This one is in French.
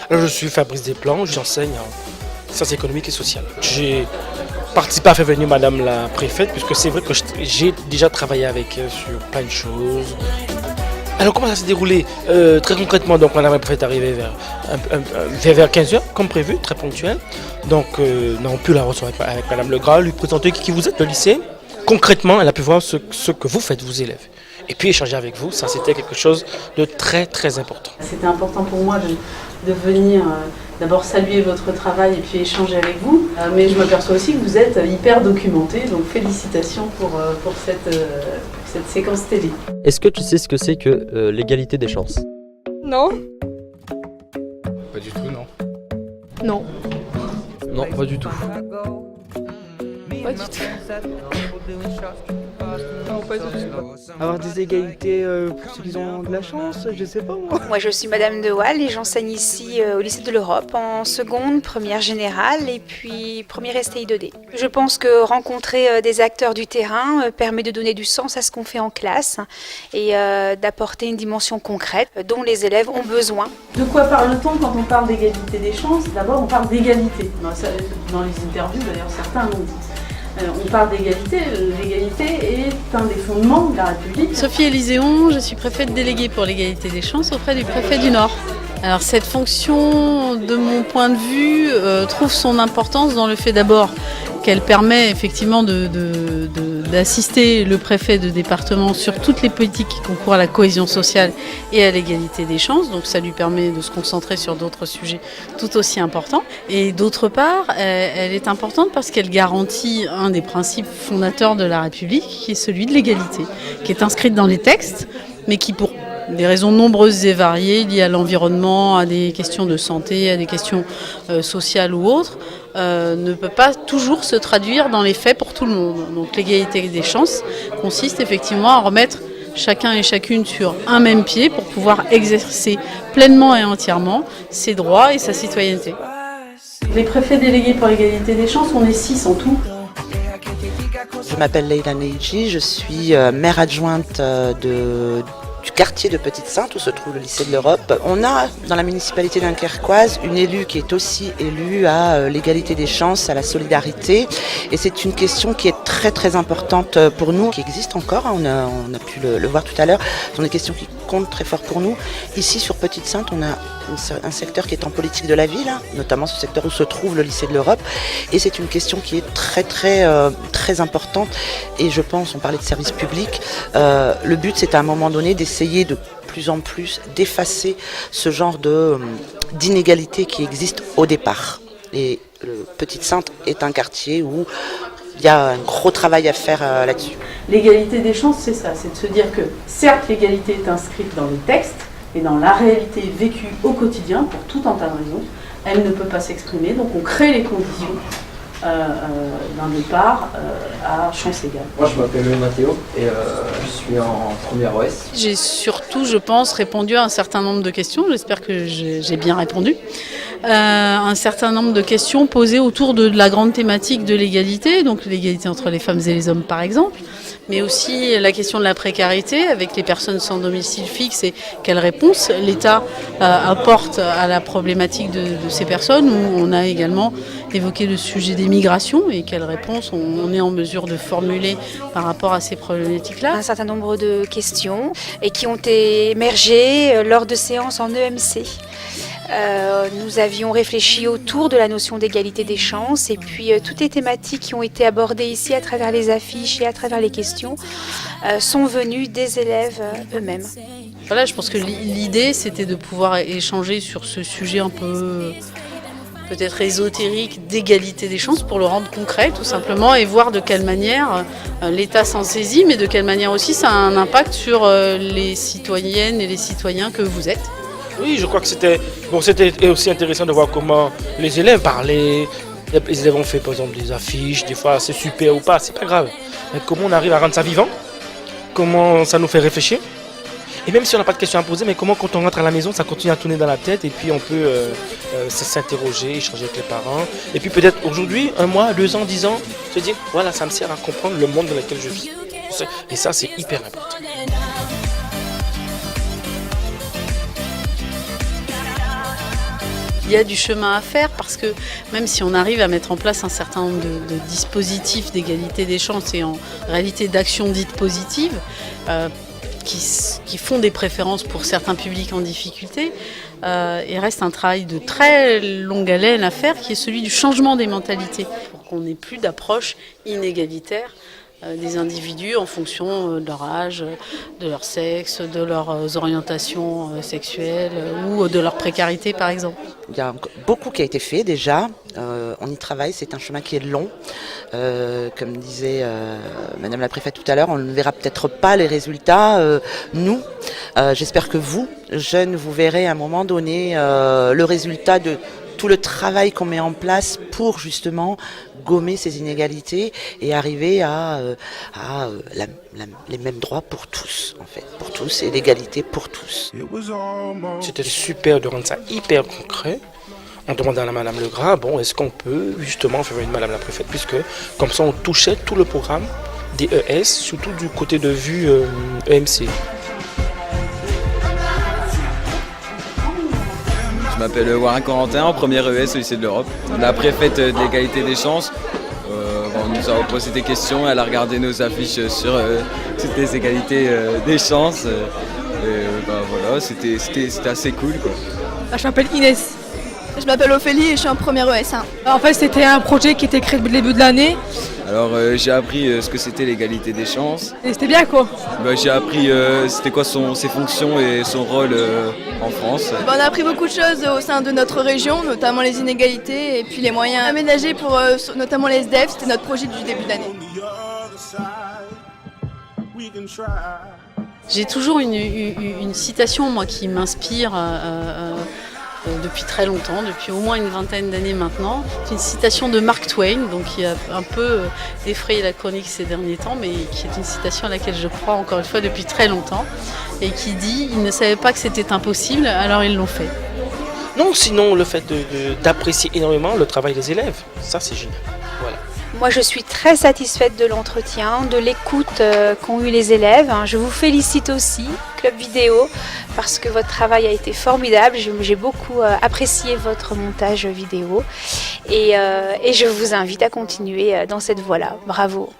Alors, je suis Fabrice Desplanches, j'enseigne en sciences économiques et sociales. J'ai participé à faire venir Madame la préfète, puisque c'est vrai que j'ai déjà travaillé avec elle sur plein de choses. Alors comment ça s'est déroulé très concrètement? Donc Madame la préfète est arrivée vers 15h, comme prévu, très ponctuelle. Donc nous avons pu la recevoir avec Madame Legras, lui présenter qui vous êtes, le lycée. Concrètement, elle a pu voir ce que vous faites, vos élèves. Et puis échanger avec vous, ça c'était quelque chose de très très important. C'était important pour moi de venir d'abord saluer votre travail et puis échanger avec vous. Mais je m'aperçois aussi que vous êtes hyper documenté, donc félicitations pour cette séquence télé. Est-ce que tu sais ce que c'est que l'égalité des chances? Non. Pas du tout, non. Non. Non, pas du tout. Pas du tout. Non, pas du tout. Avoir des égalités pour ceux qui ont de la chance, je sais pas moi. Moi je suis Madame de Waal et j'enseigne ici au lycée de l'Europe en seconde, première générale et puis première STI 2D. Je pense que rencontrer des acteurs du terrain permet de donner du sens à ce qu'on fait en classe et d'apporter une dimension concrète dont les élèves ont besoin. De quoi parle-t-on quand on parle d'égalité des chances? D'abord on parle d'égalité. Dans les interviews d'ailleurs certains l'ont dit. On parle d'égalité, l'égalité est un des fondements de la République. Sophie Élyséon, je suis préfète déléguée pour l'égalité des chances auprès du préfet du Nord. Alors cette fonction, de mon point de vue, trouve son importance dans le fait d'abord qu'elle permet effectivement d'assister le préfet de département sur toutes les politiques qui concourent à la cohésion sociale et à l'égalité des chances. Donc ça lui permet de se concentrer sur d'autres sujets tout aussi importants. Et d'autre part, elle est importante parce qu'elle garantit un des principes fondateurs de la République, qui est celui de l'égalité, qui est inscrite dans les textes, mais qui pour des raisons nombreuses et variées liées à l'environnement, à des questions de santé, à des questions sociales ou autres, ne peut pas toujours se traduire dans les faits pour tout le monde. Donc l'égalité des chances consiste effectivement à remettre chacun et chacune sur un même pied pour pouvoir exercer pleinement et entièrement ses droits et sa citoyenneté. Les préfets délégués pour l'égalité des chances, on est 6 en tout. Je m'appelle Leïla Neidji, je suis maire adjointe du quartier de Petite-Sainte où se trouve le lycée de l'Europe. On a dans la municipalité dunkerquoise une élue qui est aussi élue à l'égalité des chances, à la solidarité. Et c'est une question qui est très très importante pour nous, qui existe encore, on a pu le voir tout à l'heure. Ce sont des questions qui comptent très fort pour nous. Ici sur Petite-Sainte, on a un secteur qui est en politique de la ville, notamment ce secteur où se trouve le lycée de l'Europe. Et c'est une question qui est très très très importante. Et je pense, on parlait de service public, le but c'est à un moment donné d'essayer de plus en plus d'effacer ce genre d'inégalité qui existe au départ. Et Petite-Sainte est un quartier où il y a un gros travail à faire là-dessus. L'égalité des chances, c'est ça, c'est de se dire que certes l'égalité est inscrite dans les textes, et dans la réalité vécue au quotidien, pour tout un tas de raisons, elle ne peut pas s'exprimer, donc on crée les conditions d'un départ à chance égale. Moi je m'appelle Mathéo et je suis en première OS. J'ai surtout, je pense, répondu à un certain nombre de questions, j'espère que j'ai bien répondu. Un certain nombre de questions posées autour de la grande thématique de l'égalité, donc l'égalité entre les femmes et les hommes par exemple, mais aussi la question de la précarité avec les personnes sans domicile fixe et quelles réponses l'État apporte à la problématique de ces personnes, où on a également évoqué le sujet des migrations et quelles réponses on est en mesure de formuler par rapport à ces problématiques-là. Un certain nombre de questions et qui ont émergé lors de séances en EMC. Nous avions réfléchi autour de la notion d'égalité des chances et puis toutes les thématiques qui ont été abordées ici à travers les affiches et à travers les questions sont venues des élèves eux-mêmes. Voilà, je pense que l'idée c'était de pouvoir échanger sur ce sujet un peu peut-être ésotérique d'égalité des chances pour le rendre concret tout simplement et voir de quelle manière l'État s'en saisit, mais de quelle manière aussi ça a un impact sur les citoyennes et les citoyens que vous êtes. Oui, je crois que c'était aussi intéressant de voir comment les élèves parlaient. Les élèves ont fait par exemple des affiches, des fois c'est super ou pas, c'est pas grave. Mais comment on arrive à rendre ça vivant, comment ça nous fait réfléchir. Et même si on n'a pas de questions à poser, mais comment quand on rentre à la maison, ça continue à tourner dans la tête et puis on peut s'interroger, échanger avec les parents. Et puis peut-être aujourd'hui, 1 mois, 2 ans, 10 ans, se dire, voilà, ça me sert à comprendre le monde dans lequel je vis. Et ça, c'est hyper important. Il y a du chemin à faire parce que même si on arrive à mettre en place un certain nombre de dispositifs d'égalité des chances et en réalité d'actions dites positives qui font des préférences pour certains publics en difficulté, il reste un travail de très longue haleine à faire qui est celui du changement des mentalités pour qu'on n'ait plus d'approche inégalitaire des individus en fonction de leur âge, de leur sexe, de leurs orientations sexuelles ou de leur précarité par exemple. Il y a beaucoup qui a été fait déjà, on y travaille, c'est un chemin qui est long. Comme disait Madame la Préfète tout à l'heure, on ne verra peut-être pas les résultats, nous. J'espère que vous, jeunes, vous verrez à un moment donné le résultat de tout le travail qu'on met en place pour justement gommer ces inégalités et arriver à les mêmes droits pour tous, en fait, pour tous et l'égalité pour tous. C'était super de rendre ça hyper concret. On demandait à Madame Legras, bon, est-ce qu'on peut justement faire venir Madame la Préfète, puisque comme ça on touchait tout le programme des ES, surtout du côté de vue EMC. Je m'appelle Warren Corentin, en première ES au lycée de l'Europe. La préfète de l'égalité des chances on nous a posé des questions, elle a regardé nos affiches sur toutes les égalités des chances. Voilà, c'était assez cool, quoi. Je m'appelle Inès. Je m'appelle Ophélie et je suis en première ES1. En fait, c'était un projet qui était créé au début de l'année. Alors j'ai appris ce que c'était l'égalité des chances. Et c'était bien quoi. J'ai appris c'était quoi ses fonctions et son rôle en France. On a appris beaucoup de choses au sein de notre région, notamment les inégalités et puis les moyens aménagés pour notamment les SDF. C'était notre projet du début d'année. J'ai toujours une citation moi qui m'inspire depuis très longtemps, depuis au moins une vingtaine d'années maintenant. C'est une citation de Mark Twain, donc qui a un peu défrayé la chronique ces derniers temps, mais qui est une citation à laquelle je crois encore une fois depuis très longtemps, et qui dit « Ils ne savaient pas que c'était impossible, alors ils l'ont fait ». Non, sinon le fait d'apprécier énormément le travail des élèves, ça c'est génial. Voilà. Moi, je suis très satisfaite de l'entretien, de l'écoute qu'ont eu les élèves. Je vous félicite aussi, Club Vidéo, parce que votre travail a été formidable. J'ai beaucoup apprécié votre montage vidéo et je vous invite à continuer dans cette voie-là. Bravo.